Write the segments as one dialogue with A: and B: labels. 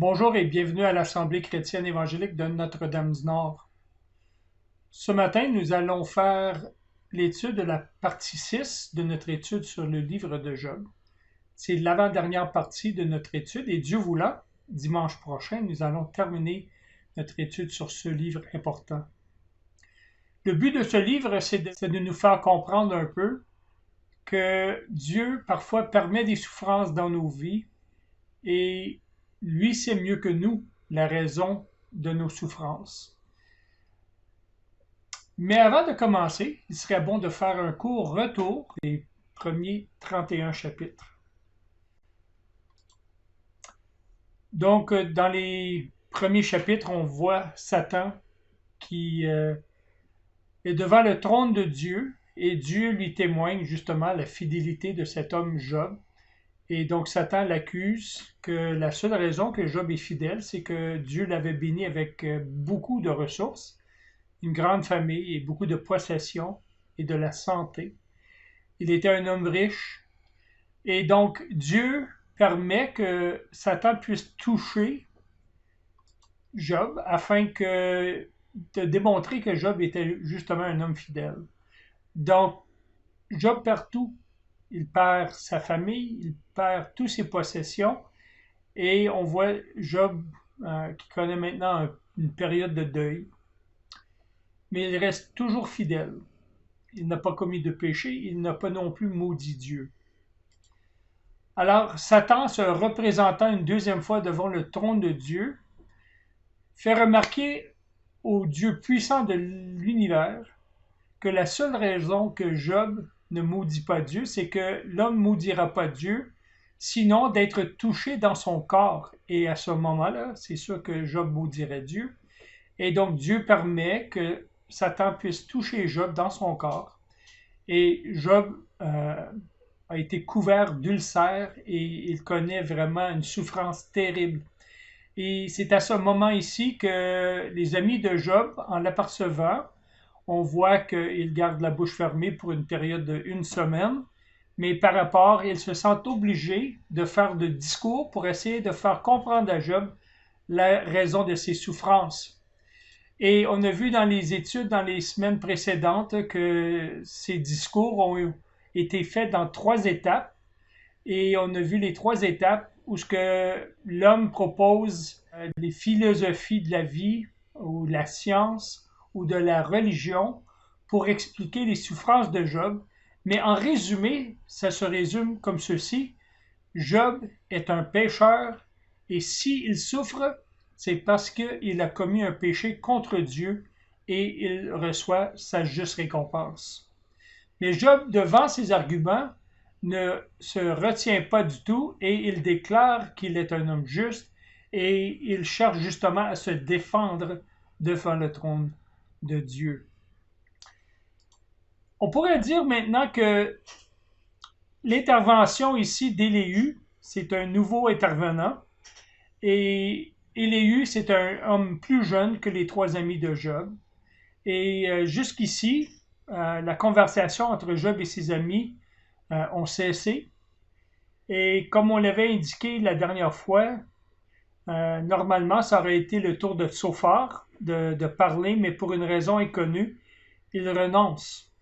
A: Bonjour et bienvenue à l'Assemblée chrétienne évangélique de Notre-Dame-du-Nord. Ce matin, nous allons faire l'étude de la partie 6 de notre étude sur le livre de Job. C'est l'avant-dernière partie de notre étude et Dieu voulant, dimanche prochain, nous allons terminer notre étude sur ce livre important. Le but de ce livre, c'est de nous faire comprendre un peu que Dieu parfois permet des souffrances dans nos vies et lui sait mieux que nous la raison de nos souffrances. Mais avant de commencer, il serait bon de faire un court retour des premiers 31 chapitres. Donc, dans les premiers chapitres, on voit Satan qui est devant le trône de Dieu et Dieu lui témoigne justement la fidélité de cet homme Job. Et donc Satan l'accuse que la seule raison que Job est fidèle, c'est que Dieu l'avait béni avec beaucoup de ressources, une grande famille et beaucoup de possessions et de la santé. Il était un homme riche. Et donc Dieu permet que Satan puisse toucher Job afin de démontrer que Job était justement un homme fidèle. Donc Job perd tout. Il perd sa famille, il perd toutes ses possessions et on voit Job qui connaît maintenant une période de deuil. Mais il reste toujours fidèle. Il n'a pas commis de péché, il n'a pas non plus maudit Dieu. Alors Satan, se représentant une deuxième fois devant le trône de Dieu, fait remarquer au Dieu puissant de l'univers que la seule raison que Job ne maudit pas Dieu, c'est que l'homme ne maudira pas Dieu, sinon d'être touché dans son corps. Et à ce moment-là, c'est sûr que Job maudirait Dieu. Et donc Dieu permet que Satan puisse toucher Job dans son corps. Et Job a été couvert d'ulcères et il connaît vraiment une souffrance terrible. Et c'est à ce moment ici que les amis de Job, en l'apercevant, on voit qu'il garde la bouche fermée pour une période d'1 semaine, mais par rapport, il se sent obligé de faire de discours pour essayer de faire comprendre à Job la raison de ses souffrances. Et on a vu dans les études dans les semaines précédentes que ces discours ont été faits dans 3 étapes, et on a vu les 3 étapes où ce que l'homme propose les philosophies de la vie ou de la science ou de la religion pour expliquer les souffrances de Job. Mais en résumé, ça se résume comme ceci. Job est un pécheur et s'il souffre, c'est parce qu'il a commis un péché contre Dieu et il reçoit sa juste récompense. Mais Job, devant ces arguments, ne se retient pas du tout et il déclare qu'il est un homme juste et il cherche justement à se défendre devant le trône de Dieu. On pourrait dire maintenant que l'intervention ici d'Éléu, c'est un nouveau intervenant et Éléu, c'est un homme plus jeune que les 3 amis de Job. Et jusqu'ici, la conversation entre Job et ses amis ont cessé. Et comme on l'avait indiqué la dernière fois, normalement, ça aurait été le tour de Tsophar de parler, mais pour une raison inconnue, il renonce.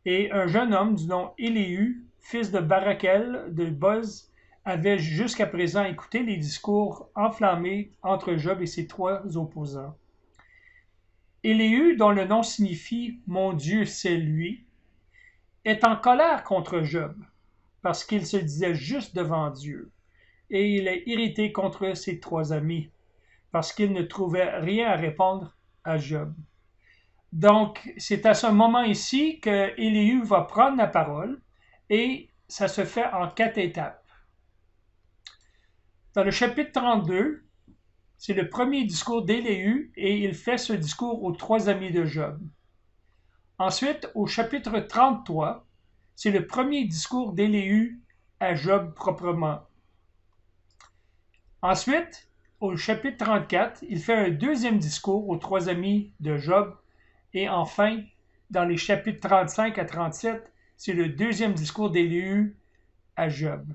A: Et un jeune homme du nom Éléu, fils de Barakel de Boz, avait jusqu'à présent écouté les discours enflammés entre Job et ses 3 opposants. Éléu, dont le nom signifie « Mon Dieu, c'est lui », est en colère contre Job, parce qu'il se disait juste devant Dieu. Et il est irrité contre ses 3 amis, parce qu'il ne trouvait rien à répondre à Job. Donc, c'est à ce moment ici que Éléu va prendre la parole, et ça se fait en 4 étapes. Dans le chapitre 32, c'est le premier discours d'Éléu, et il fait ce discours aux 3 amis de Job. Ensuite, au chapitre 33, c'est le premier discours d'Éléu à Job proprement. Ensuite, au chapitre 34, il fait un deuxième discours aux 3 amis de Job. Et enfin, dans les chapitres 35 à 37, c'est le deuxième discours d'Éléu à Job.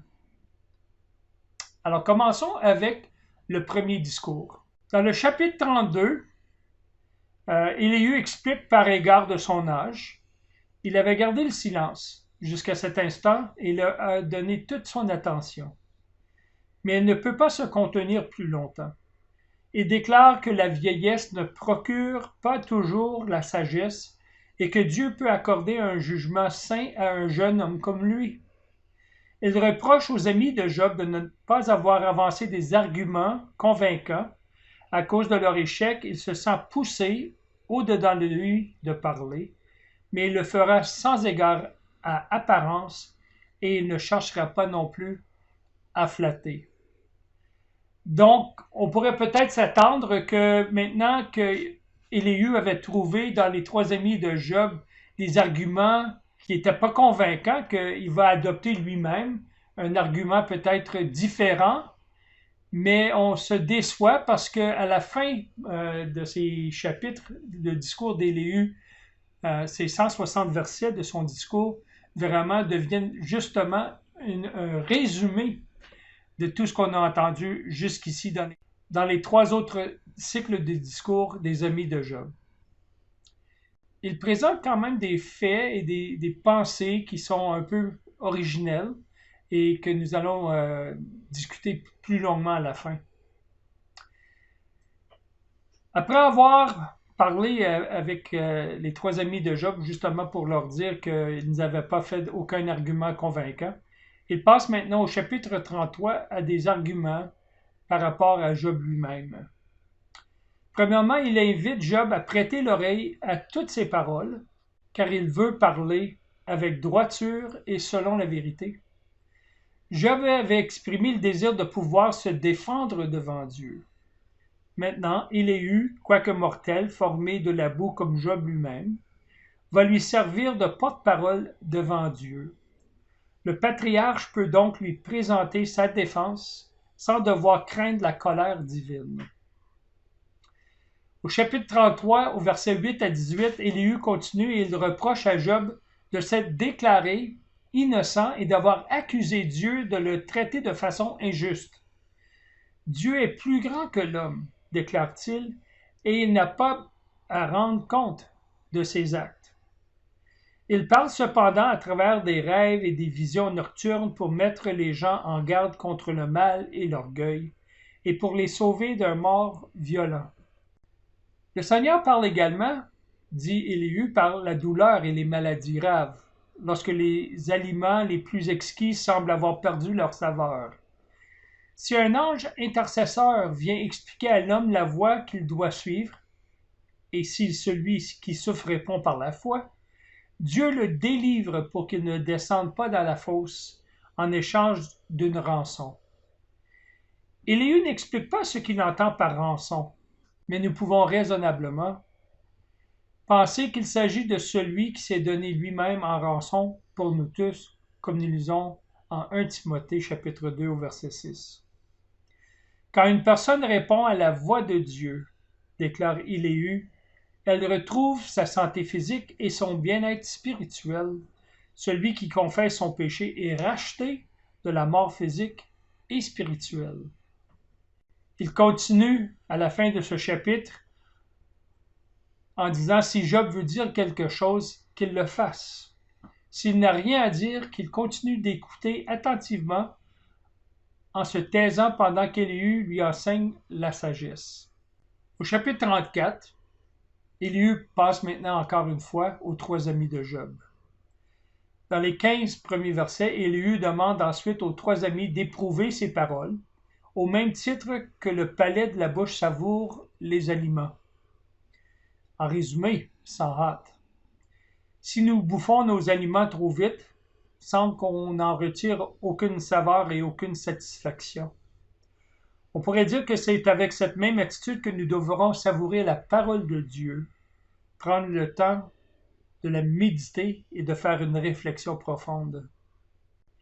A: Alors, commençons avec le premier discours. Dans le chapitre 32, Élihu explique par égard de son âge. Il avait gardé le silence jusqu'à cet instant et il a donné toute son attention. Mais il ne peut pas se contenir plus longtemps. Il déclare que la vieillesse ne procure pas toujours la sagesse et que Dieu peut accorder un jugement saint à un jeune homme comme lui. Il reproche aux amis de Job de ne pas avoir avancé des arguments convaincants. À cause de leur échec, il se sent poussé au-dedans de lui de parler, mais il le fera sans égard à apparence et il ne cherchera pas non plus à flatter. Donc, on pourrait peut-être s'attendre que maintenant que Élihu avait trouvé dans les trois amis de Job des arguments qui n'étaient pas convaincants, qu'il va adopter lui-même un argument peut-être différent, mais on se déçoit parce qu'à la fin de ces chapitres, le discours d'Élihu, ces 160 versets de son discours, vraiment deviennent justement un résumé de tout ce qu'on a entendu jusqu'ici dans les trois autres cycles de discours des amis de Job. Il présente quand même des faits et des pensées qui sont un peu originelles et que nous allons discuter plus longuement à la fin. Après avoir parlé avec les trois amis de Job, justement pour leur dire qu'ils n'avaient pas fait aucun argument convaincant, il passe maintenant au chapitre 33 à des arguments par rapport à Job lui-même. Premièrement, il invite Job à prêter l'oreille à toutes ses paroles, car il veut parler avec droiture et selon la vérité. Job avait exprimé le désir de pouvoir se défendre devant Dieu. Maintenant, Élihu, quoique mortel, formé de la boue comme Job lui-même, va lui servir de porte-parole devant Dieu. Le patriarche peut donc lui présenter sa défense sans devoir craindre la colère divine. Au chapitre 33, au verset 8 à 18, Élihu continue et il reproche à Job de s'être déclaré innocent et d'avoir accusé Dieu de le traiter de façon injuste. Dieu est plus grand que l'homme, déclare-t-il, et il n'a pas à rendre compte de ses actes. Il parle cependant à travers des rêves et des visions nocturnes pour mettre les gens en garde contre le mal et l'orgueil, et pour les sauver d'un mort violent. Le Seigneur parle également, dit Élihu, par la douleur et les maladies graves, lorsque les aliments les plus exquis semblent avoir perdu leur saveur. Si un ange intercesseur vient expliquer à l'homme la voie qu'il doit suivre, et si celui qui souffre répond par la foi, Dieu le délivre pour qu'il ne descende pas dans la fosse en échange d'une rançon. Élihu n'explique pas ce qu'il entend par rançon, mais nous pouvons raisonnablement penser qu'il s'agit de celui qui s'est donné lui-même en rançon pour nous tous, comme nous lisons en 1 Timothée chapitre 2 au verset 6. Quand une personne répond à la voix de Dieu, déclare Élihu, elle retrouve sa santé physique et son bien-être spirituel. Celui qui confesse son péché est racheté de la mort physique et spirituelle. Il continue à la fin de ce chapitre en disant si Job veut dire quelque chose, qu'il le fasse. S'il n'a rien à dire, qu'il continue d'écouter attentivement en se taisant pendant qu'Élihu lui enseigne la sagesse. Au chapitre 34, Élihu passe maintenant encore une fois aux trois amis de Job. Dans les 15 premiers versets, Élihu demande ensuite aux trois amis d'éprouver ses paroles, au même titre que le palais de la bouche savoure les aliments. En résumé, sans hâte. Si nous bouffons nos aliments trop vite, sans qu'on n'en retire aucune saveur et aucune satisfaction. On pourrait dire que c'est avec cette même attitude que nous devrons savourer la parole de Dieu, prendre le temps de la méditer et de faire une réflexion profonde.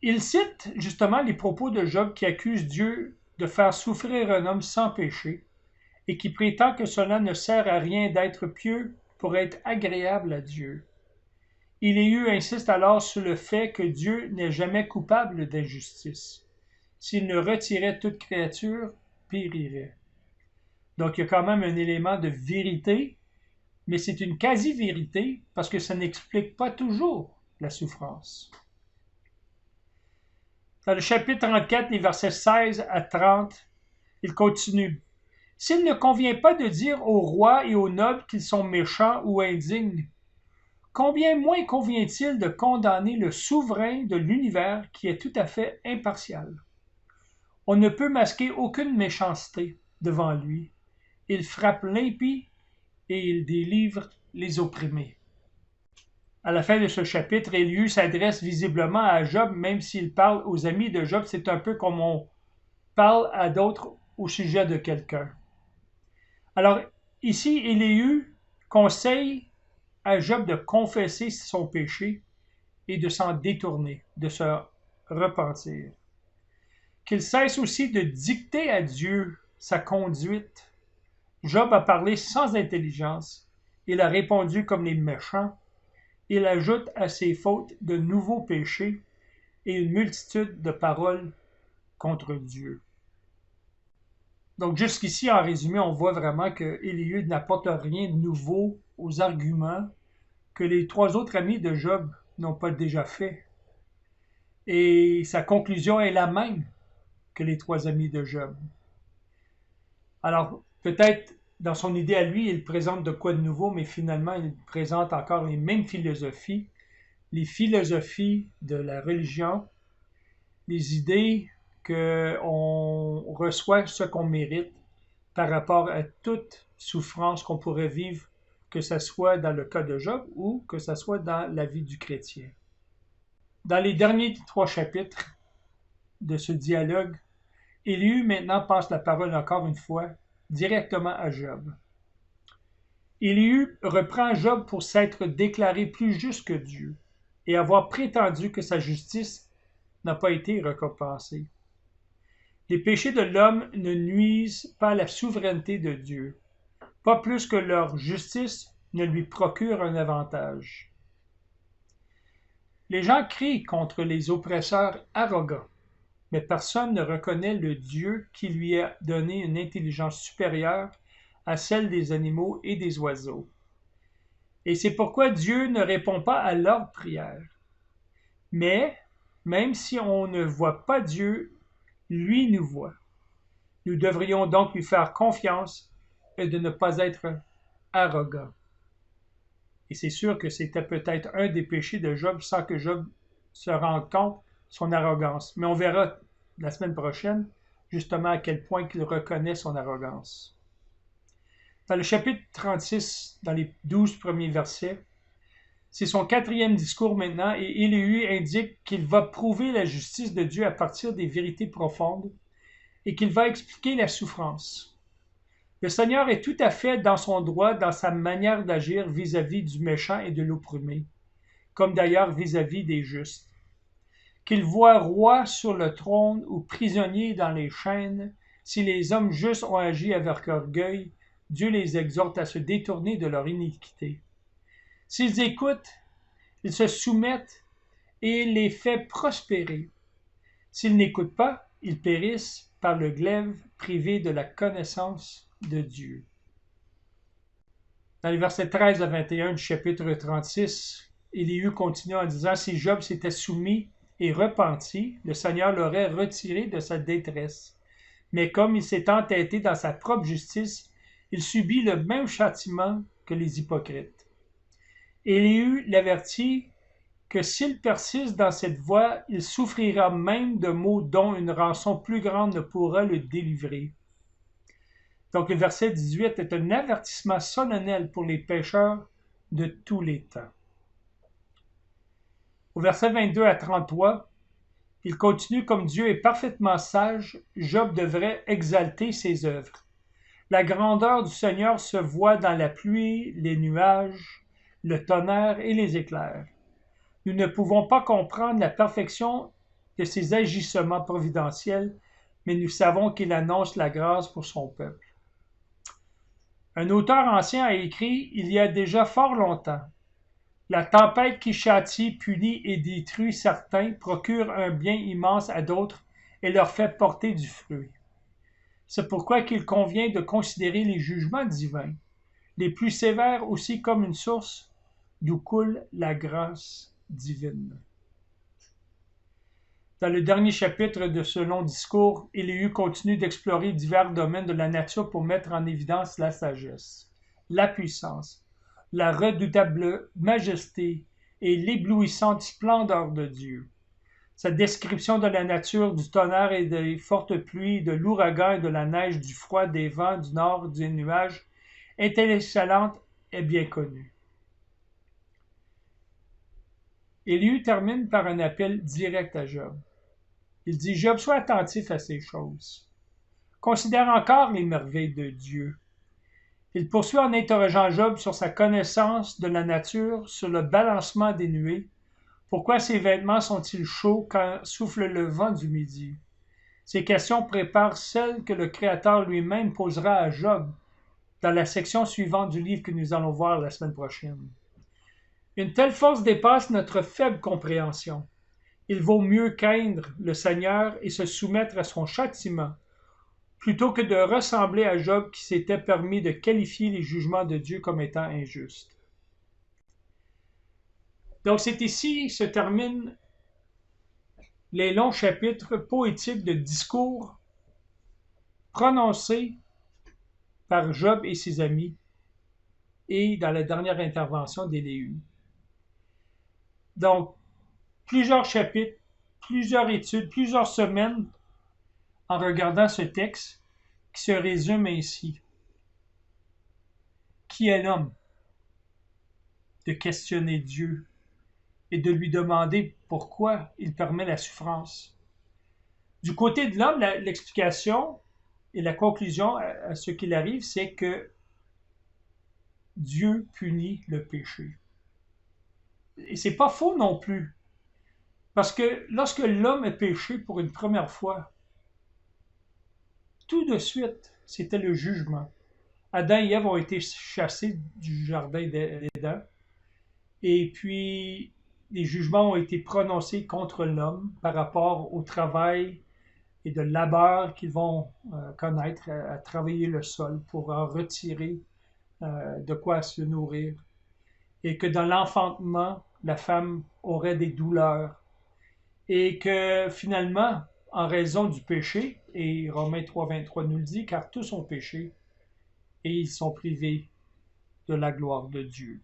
A: Il cite justement les propos de Job qui accuse Dieu de faire souffrir un homme sans péché et qui prétend que cela ne sert à rien d'être pieux pour être agréable à Dieu. Élihu insiste alors sur le fait que Dieu n'est jamais coupable d'injustice. S'il ne retirait toute créature périrait. Donc, il y a quand même un élément de vérité, mais c'est une quasi-vérité parce que ça n'explique pas toujours la souffrance. Dans le chapitre 34, les versets 16 à 30, il continue. « S'il ne convient pas de dire aux rois et aux nobles qu'ils sont méchants ou indignes, combien moins convient-il de condamner le souverain de l'univers qui est tout à fait impartial? On ne peut masquer aucune méchanceté devant lui. Il frappe l'impie et il délivre les opprimés. » À la fin de ce chapitre, Élihu s'adresse visiblement à Job, même s'il parle aux amis de Job. C'est un peu comme on parle à d'autres au sujet de quelqu'un. Alors, ici, Élihu conseille à Job de confesser son péché et de s'en détourner, de se repentir. Qu'il cesse aussi de dicter à Dieu sa conduite. Job a parlé sans intelligence. Il a répondu comme les méchants. Il ajoute à ses fautes de nouveaux péchés et une multitude de paroles contre Dieu. Donc jusqu'ici, en résumé, on voit vraiment que Élihu n'apporte rien de nouveau aux arguments que les trois autres amis de Job n'ont pas déjà fait. Et sa conclusion est la même que les trois amis de Job. Alors, peut-être dans son idée à lui, il présente de quoi de nouveau, mais finalement, il présente encore les mêmes philosophies, les philosophies de la religion, les idées qu'on reçoit ce qu'on mérite par rapport à toute souffrance qu'on pourrait vivre, que ce soit dans le cas de Job ou que ce soit dans la vie du chrétien. Dans les derniers 3 chapitres de ce dialogue, Élihu maintenant passe la parole encore une fois directement à Job. Élihu reprend Job pour s'être déclaré plus juste que Dieu et avoir prétendu que sa justice n'a pas été récompensée. Les péchés de l'homme ne nuisent pas à la souveraineté de Dieu, pas plus que leur justice ne lui procure un avantage. Les gens crient contre les oppresseurs arrogants, mais personne ne reconnaît le Dieu qui lui a donné une intelligence supérieure à celle des animaux et des oiseaux. Et c'est pourquoi Dieu ne répond pas à leurs prières. Mais, même si on ne voit pas Dieu, lui nous voit. Nous devrions donc lui faire confiance et de ne pas être arrogants. Et c'est sûr que c'était peut-être un des péchés de Job sans que Job se rende compte de son arrogance. Mais on verra la semaine prochaine justement à quel point il reconnaît son arrogance. Dans le chapitre 36, dans les 12 premiers versets, c'est son 4e discours maintenant et Élihu indique qu'il va prouver la justice de Dieu à partir des vérités profondes et qu'il va expliquer la souffrance. Le Seigneur est tout à fait dans son droit dans sa manière d'agir vis-à-vis du méchant et de l'opprimé, comme d'ailleurs vis-à-vis des justes. Qu'il voit roi sur le trône ou prisonnier dans les chaînes, si les hommes justes ont agi avec orgueil, Dieu les exhorte à se détourner de leur iniquité. S'ils écoutent, ils se soumettent et les fait prospérer. S'ils n'écoutent pas, ils périssent par le glaive privés de la connaissance de Dieu. Dans les versets 13 à 21 du chapitre 36, Élihu continue en disant « Si Job s'était soumis et repenti, le Seigneur l'aurait retiré de sa détresse. Mais comme il s'est entêté dans sa propre justice, il subit le même châtiment que les hypocrites. » Élihu l'avertit que s'il persiste dans cette voie, il souffrira même de maux dont une rançon plus grande ne pourra le délivrer. Donc le verset 18 est un avertissement solennel pour les pécheurs de tous les temps. Au verset 22 à 33, il continue comme Dieu est parfaitement sage, Job devrait exalter ses œuvres. La grandeur du Seigneur se voit dans la pluie, les nuages, le tonnerre et les éclairs. Nous ne pouvons pas comprendre la perfection de ses agissements providentiels, mais nous savons qu'il annonce la grâce pour son peuple. Un auteur ancien a écrit « Il y a déjà fort longtemps. La tempête qui châtie, punit et détruit certains procure un bien immense à d'autres et leur fait porter du fruit. C'est pourquoi qu'il convient de considérer les jugements divins, les plus sévères aussi, comme une source d'où coule la grâce divine. Dans le dernier chapitre de ce long discours, Élihu continue d'explorer divers domaines de la nature pour mettre en évidence la sagesse, la puissance, la redoutable majesté et l'éblouissante splendeur de Dieu. Sa description de la nature, du tonnerre et des fortes pluies, de l'ouragan et de la neige, du froid, des vents, du nord, des nuages, est excellente et bien connue. Élihu termine par un appel direct à Job. Il dit: Job, sois attentif à ces choses. Considère encore les merveilles de Dieu. Il poursuit en interrogeant Job sur sa connaissance de la nature, sur le balancement des nuées. Pourquoi ses vêtements sont-ils chauds quand souffle le vent du midi? Ces questions préparent celles que le Créateur lui-même posera à Job dans la section suivante du livre que nous allons voir la semaine prochaine. Une telle force dépasse notre faible compréhension. Il vaut mieux craindre le Seigneur et se soumettre à son châtiment, plutôt que de ressembler à Job qui s'était permis de qualifier les jugements de Dieu comme étant injustes. Donc c'est ici se terminent les longs chapitres poétiques de discours prononcés par Job et ses amis et dans la dernière intervention d'Élihu. Donc, plusieurs chapitres, plusieurs études, plusieurs semaines en regardant ce texte qui se résume ainsi. Qui est l'homme? De questionner Dieu et de lui demander pourquoi il permet la souffrance. Du côté de l'homme, l'explication et la conclusion à ce qu'il arrive, c'est que Dieu punit le péché. Et c'est pas faux non plus. Parce que lorsque l'homme est péché pour une première fois, tout de suite, c'était le jugement. Adam et Ève ont été chassés du jardin d'Éden. Et puis, les jugements ont été prononcés contre l'homme par rapport au travail et de labeur qu'ils vont connaître à travailler le sol pour en retirer de quoi se nourrir. Et que dans l'enfantement, la femme aurait des douleurs. Et que finalement, en raison du péché, et Romains 3,23 nous le dit, car tous ont péché et ils sont privés de la gloire de Dieu.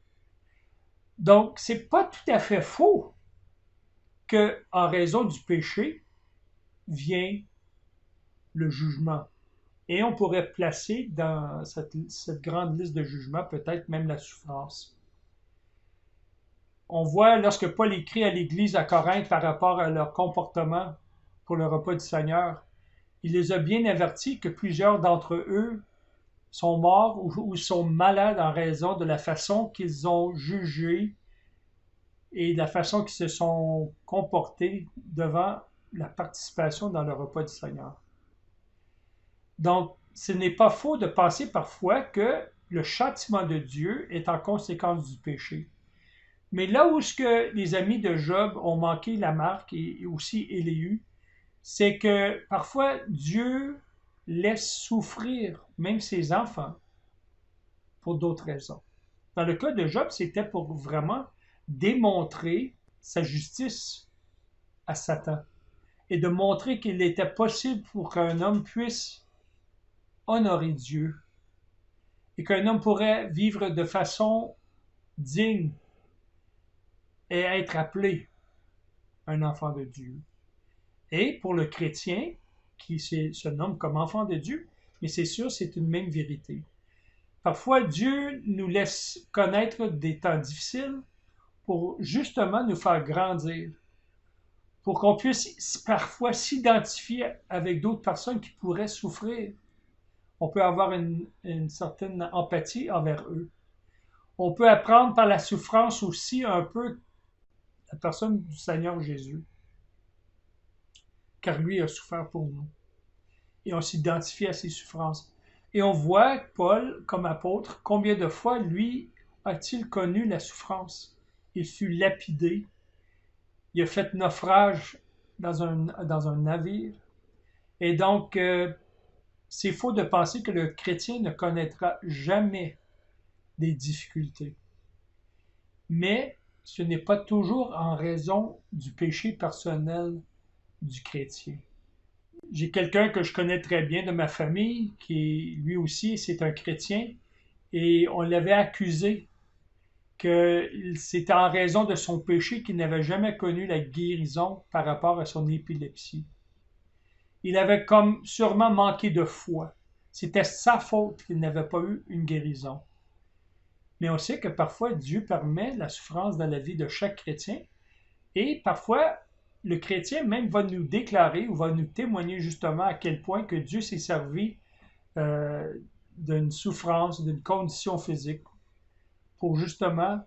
A: Donc, c'est pas tout à fait faux que, en raison du péché, vient le jugement. Et on pourrait placer dans cette grande liste de jugements peut-être même la souffrance. On voit lorsque Paul écrit à l'Église à Corinthe par rapport à leur comportement pour le repas du Seigneur, il les a bien avertis que plusieurs d'entre eux sont morts ou sont malades en raison de la façon qu'ils ont jugé et de la façon qu'ils se sont comportés devant la participation dans le repas du Seigneur. Donc, ce n'est pas faux de penser parfois que le châtiment de Dieu est en conséquence du péché. Mais là où les amis de Job ont manqué la marque, et aussi Élihu, c'est que parfois Dieu laisse souffrir même ses enfants pour d'autres raisons. Dans le cas de Job, c'était pour vraiment démontrer sa justice à Satan et de montrer qu'il était possible pour qu'un homme puisse honorer Dieu et qu'un homme pourrait vivre de façon digne et être appelé un enfant de Dieu. Et pour le chrétien, qui se nomme comme enfant de Dieu, mais c'est sûr, c'est une même vérité. Parfois, Dieu nous laisse connaître des temps difficiles pour justement nous faire grandir, pour qu'on puisse parfois s'identifier avec d'autres personnes qui pourraient souffrir. On peut avoir une certaine empathie envers eux. On peut apprendre par la souffrance aussi un peu la personne du Seigneur Jésus, car lui a souffert pour nous. Et on s'identifie à ses souffrances. Et on voit Paul, comme apôtre, combien de fois, lui, a-t-il connu la souffrance? Il fut lapidé. Il a fait naufrage dans un navire. Et donc, c'est faux de penser que le chrétien ne connaîtra jamais des difficultés. Mais ce n'est pas toujours en raison du péché personnel du chrétien. J'ai quelqu'un que je connais très bien de ma famille, qui lui aussi, c'est un chrétien, et on l'avait accusé que c'était en raison de son péché qu'il n'avait jamais connu la guérison par rapport à son épilepsie. Il avait comme sûrement manqué de foi. C'était sa faute qu'il n'avait pas eu une guérison. Mais on sait que parfois Dieu permet la souffrance dans la vie de chaque chrétien et parfois le chrétien même va nous déclarer ou va nous témoigner justement à quel point que Dieu s'est servi euh, d'une souffrance, d'une condition physique pour justement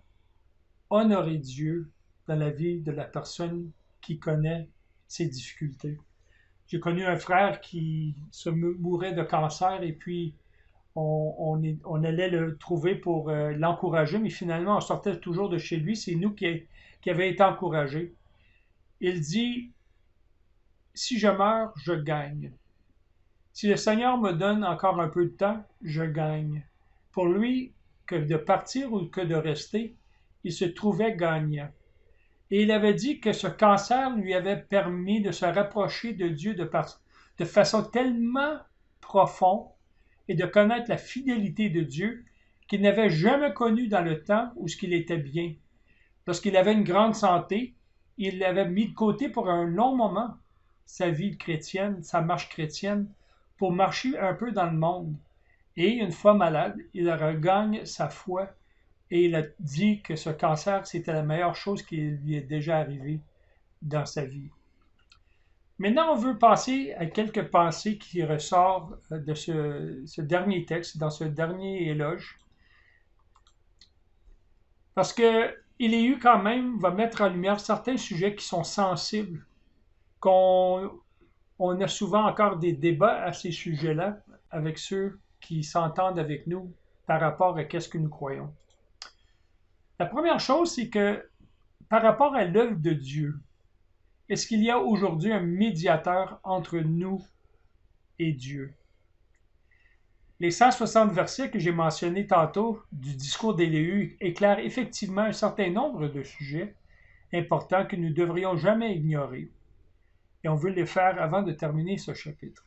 A: honorer Dieu dans la vie de la personne qui connaît ses difficultés. J'ai connu un frère qui se mourait de cancer et puis on allait le trouver pour l'encourager, mais finalement, on sortait toujours de chez lui. C'est nous qui avons été encouragés. Il dit, si je meurs, je gagne. Si le Seigneur me donne encore un peu de temps, je gagne. Pour lui, que de partir ou que de rester, il se trouvait gagnant. Et il avait dit que ce cancer lui avait permis de se rapprocher de Dieu de façon tellement profonde et de connaître la fidélité de Dieu qu'il n'avait jamais connue dans le temps où ce qu'il était bien. Lorsqu'il avait une grande santé, il l'avait mis de côté pour un long moment, sa vie chrétienne, sa marche chrétienne, pour marcher un peu dans le monde. Et une fois malade, il regagne sa foi et il a dit que ce cancer, c'était la meilleure chose qui lui est déjà arrivée dans sa vie. Maintenant, on veut passer à quelques pensées qui ressortent de ce dernier texte, dans ce dernier éloge. Parce que Élihu, quand même, va mettre en lumière certains sujets qui sont sensibles, qu'on a souvent encore des débats à ces sujets-là avec ceux qui s'entendent avec nous par rapport à ce que nous croyons. La première chose, c'est que par rapport à l'œuvre de Dieu, est-ce qu'il y a aujourd'hui un médiateur entre nous et Dieu? Les 160 versets que j'ai mentionnés tantôt du discours d'Élihu éclairent effectivement un certain nombre de sujets importants que nous ne devrions jamais ignorer. Et on veut les faire avant de terminer ce chapitre.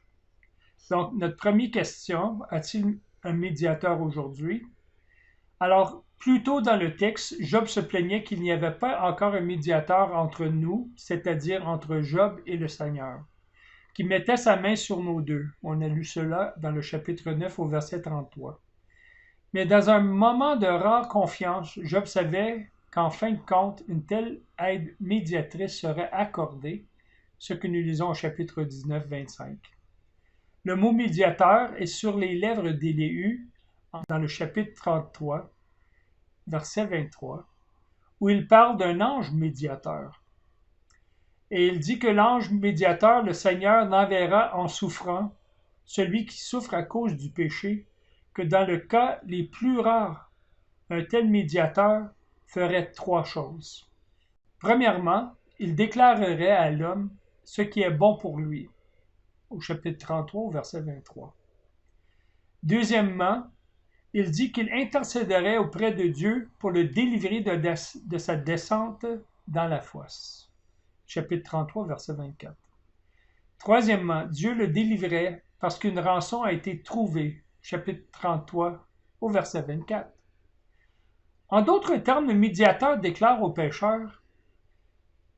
A: Donc, notre première question, a-t-il un médiateur aujourd'hui? Alors, plus tôt dans le texte, Job se plaignait qu'il n'y avait pas encore un médiateur entre nous, c'est-à-dire entre Job et le Seigneur, qui mettait sa main sur nos deux. On a lu cela dans le chapitre 9 au verset 33. Mais dans un moment de rare confiance, Job savait qu'en fin de compte, une telle aide médiatrice serait accordée, ce que nous lisons au chapitre 19, 25. Le mot médiateur est sur les lèvres d'Élihu dans le chapitre 33, verset 23, où il parle d'un ange médiateur. Et il dit que l'ange médiateur, le Seigneur, n'enverra en souffrant celui qui souffre à cause du péché, que dans le cas les plus rares, un tel médiateur ferait trois choses. Premièrement, il déclarerait à l'homme ce qui est bon pour lui, au chapitre 33, au verset 23. Deuxièmement, il dit qu'il intercéderait auprès de Dieu pour le délivrer de sa descente dans la fosse. Chapitre 33, verset 24. Troisièmement, Dieu le délivrait parce qu'une rançon a été trouvée. Chapitre 33, au verset 24. En d'autres termes, le médiateur déclare au pécheur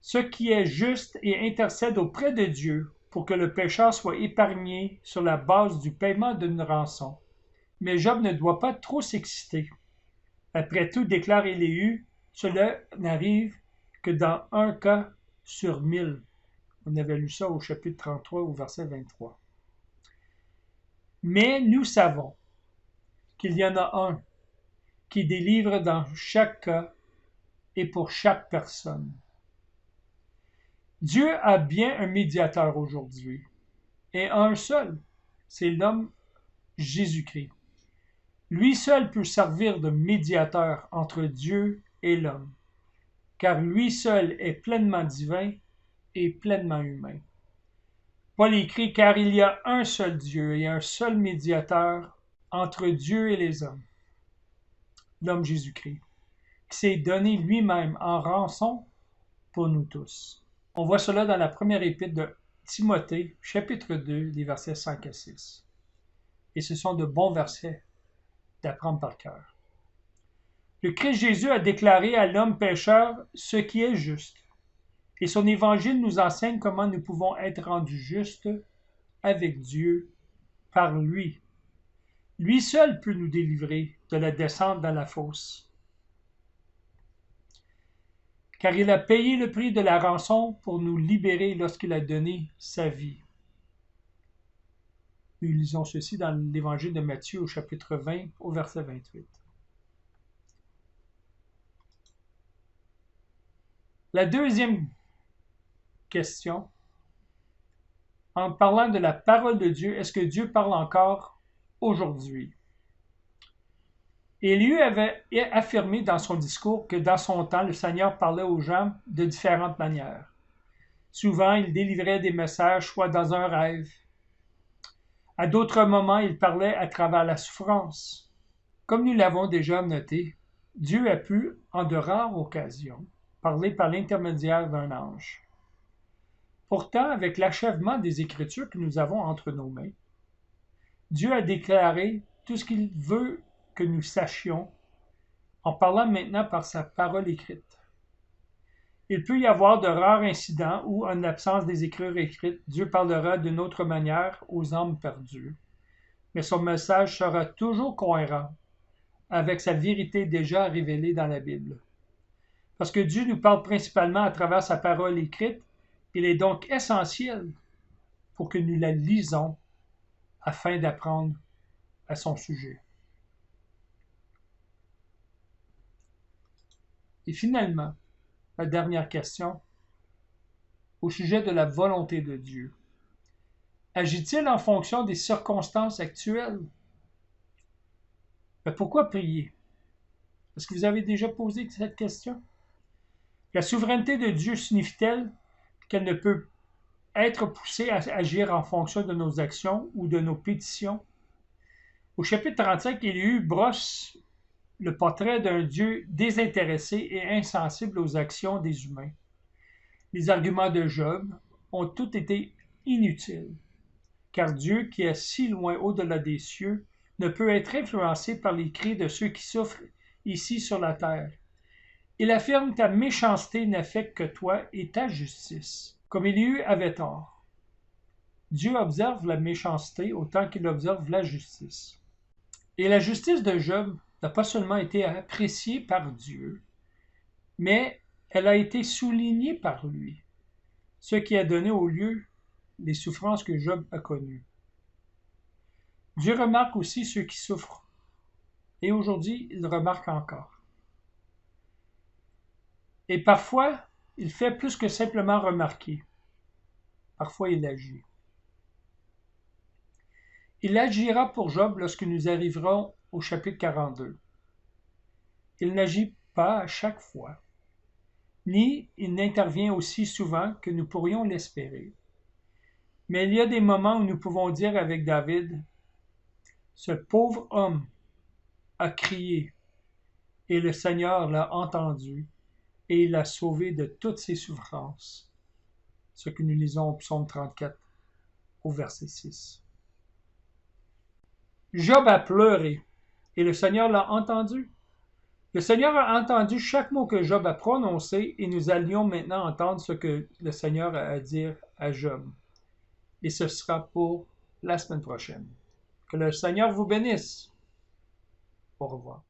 A: ce qui est juste et intercède auprès de Dieu pour que le pécheur soit épargné sur la base du paiement d'une rançon. Mais Job ne doit pas trop s'exciter. Après tout, déclare Élihu, cela n'arrive que dans un cas sur 1000. On avait lu ça au chapitre 33, au verset 23. Mais nous savons qu'il y en a un qui délivre dans chaque cas et pour chaque personne. Dieu a bien un médiateur aujourd'hui, et un seul, c'est l'homme Jésus-Christ. Lui seul peut servir de médiateur entre Dieu et l'homme, car lui seul est pleinement divin et pleinement humain. Paul écrit, car il y a un seul Dieu et un seul médiateur entre Dieu et les hommes, l'homme Jésus-Christ, qui s'est donné lui-même en rançon pour nous tous. On voit cela dans la première épître de Timothée, chapitre 2, les versets 5 à 6. Et ce sont de bons versets d'apprendre par cœur. Le Christ Jésus a déclaré à l'homme pécheur ce qui est juste. Et son évangile nous enseigne comment nous pouvons être rendus justes avec Dieu par lui. Lui seul peut nous délivrer de la descente dans la fosse. Car il a payé le prix de la rançon pour nous libérer lorsqu'il a donné sa vie. Nous lisons ceci dans l'évangile de Matthieu au chapitre 20 au verset 28. La deuxième question, en parlant de la parole de Dieu, est-ce que Dieu parle encore aujourd'hui? Élie avait affirmé dans son discours que dans son temps, le Seigneur parlait aux gens de différentes manières. Souvent, il délivrait des messages, soit dans un rêve. À d'autres moments, il parlait à travers la souffrance. Comme nous l'avons déjà noté, Dieu a pu, en de rares occasions, parler par l'intermédiaire d'un ange. Pourtant, avec l'achèvement des Écritures que nous avons entre nos mains, Dieu a déclaré tout ce qu'il veut que nous sachions en parlant maintenant par sa parole écrite. Il peut y avoir de rares incidents où, en l'absence des Écritures écrites, Dieu parlera d'une autre manière aux âmes perdues, mais son message sera toujours cohérent avec sa vérité déjà révélée dans la Bible. Parce que Dieu nous parle principalement à travers sa parole écrite, il est donc essentiel pour que nous la lisons afin d'apprendre à son sujet. Et finalement, la dernière question, au sujet de la volonté de Dieu. Agit-il en fonction des circonstances actuelles? Mais pourquoi prier? Est-ce que vous avez déjà posé cette question? La souveraineté de Dieu signifie-t-elle qu'elle ne peut être poussée à agir en fonction de nos actions ou de nos pétitions? Au chapitre 35, Élie brosse le portrait d'un Dieu désintéressé et insensible aux actions des humains. Les arguments de Job ont tous été inutiles, car Dieu, qui est si loin au-delà des cieux, ne peut être influencé par les cris de ceux qui souffrent ici sur la terre. Il affirme que ta méchanceté n'affecte que toi et ta justice, comme Élie avait tort. Dieu observe la méchanceté autant qu'il observe la justice. Et la justice de Job n'a pas seulement été appréciée par Dieu, mais elle a été soulignée par lui, ce qui a donné au lieu les souffrances que Job a connues. Dieu remarque aussi ceux qui souffrent, et aujourd'hui, il remarque encore. Et parfois, il fait plus que simplement remarquer. Parfois, il agit. Il agira pour Job lorsque nous arriverons au chapitre 42. Il n'agit pas à chaque fois, ni il n'intervient aussi souvent que nous pourrions l'espérer. Mais il y a des moments où nous pouvons dire avec David, « Ce pauvre homme a crié, et le Seigneur l'a entendu, et il l'a sauvé de toutes ses souffrances. » Ce que nous lisons au psaume 34, au verset 6. Job a pleuré, et le Seigneur l'a entendu. Le Seigneur a entendu chaque mot que Job a prononcé, et nous allions maintenant entendre ce que le Seigneur a à dire à Job. Et ce sera pour la semaine prochaine. Que le Seigneur vous bénisse. Au revoir.